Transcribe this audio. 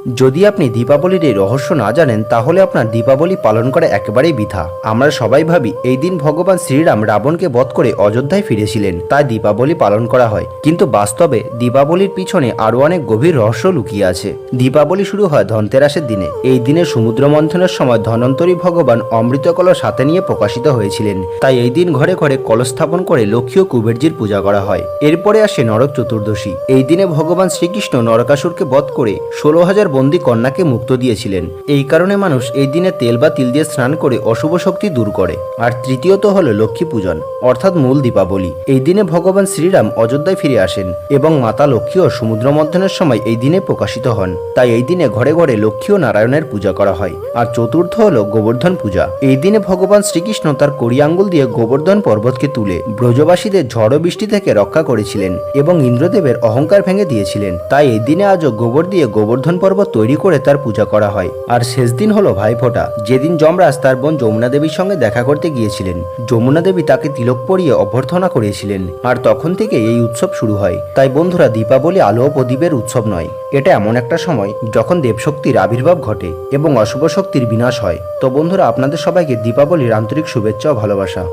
যদি আপনি দীপাবলির এই রহস্য না জানেন তাহলে আপনার দীপাবলি পালন করা একেবারেই বৃথা। আমরা সবাই ভাবি এই দিন ভগবান শ্রীরাম রাবণকে বধ করে অযোধ্যায় ফিরেছিলেন, তাই দীপাবলি পালন করা হয়। কিন্তু বাস্তবে দীপাবলির পিছনে আরও অনেক গভীর রহস্য লুকিয়ে আছে। দীপাবলি শুরু হয় ধনতেরাসের দিনে। এই দিনে সমুদ্র মন্থনের সময় ধনন্তরী ভগবান অমৃত কলস হাতে নিয়ে প্রকাশিত হয়েছিলেন, তাই এই দিন ঘরে ঘরে কলস স্থাপন করে লক্ষ্মী ও কুবেরজির পূজা করা হয়। এরপরে আসে নরক চতুর্দশী। এই দিনে ভগবান শ্রীকৃষ্ণ নরকাসুরকে বধ করে 16,000 বন্দী কন্যাকে মুক্ত দিয়েছিলেন। এই কারণে মানুষ এই দিনে তেল বা তিল দিয়ে স্নান করে অশুভ শক্তি দূর করে। আর তৃতীয়ত হলো লক্ষ্মী পূজন, অর্থাৎ মূল দীপাবলি। এই দিনে ভগবান শ্রীরাম অযোধ্যায় ফিরে আসেন এবং মাতা লক্ষ্মীও সমুদ্র মন্থনের সময় এই দিনে প্রকাশিত হন, তাই এই দিনে ঘরে ঘরে লক্ষ্মী ও নারায়ণের পূজা করা হয়। আর চতুর্থ হলো গোবর্ধন পূজা। এই দিনে ভগবান শ্রীকৃষ্ণ তার কড়ি আঙ্গুল দিয়ে গোবর্ধন পর্বতকে তুলে ব্রজবাসীদের ঝড় বৃষ্টি থেকে রক্ষা করেছিলেন এবং ইন্দ্রদেবের অহংকার ভেঙে দিয়েছিলেন। তাই এই দিনে আজও গোবর দিয়ে গোবর্ধন পর্বত তৈরি করে তার পূজা করা হয়। আর শেষ দিন হলো ভাইফোঁটা, যেদিন যমরাজ তার বোন যমুনা দেবীর সঙ্গে দেখা করতে গিয়েছিলেন। যমুনা দেবী তাকে তিলক পরিয়ে অভ্যর্থনা করেছিলেন, আর তখন থেকে এই উৎসব শুরু হয়। তাই বন্ধুরা, দীপাবলি আলো ও প্রদীপের উৎসব নয়, এটা এমন একটা সময় যখন দেবশক্তির আবির্ভাব ঘটে এবং অশুভ শক্তির বিনাশ হয়। তো বন্ধুরা, আপনাদের সবাইকে দীপাবলির আন্তরিক শুভেচ্ছা ও ভালোবাসা।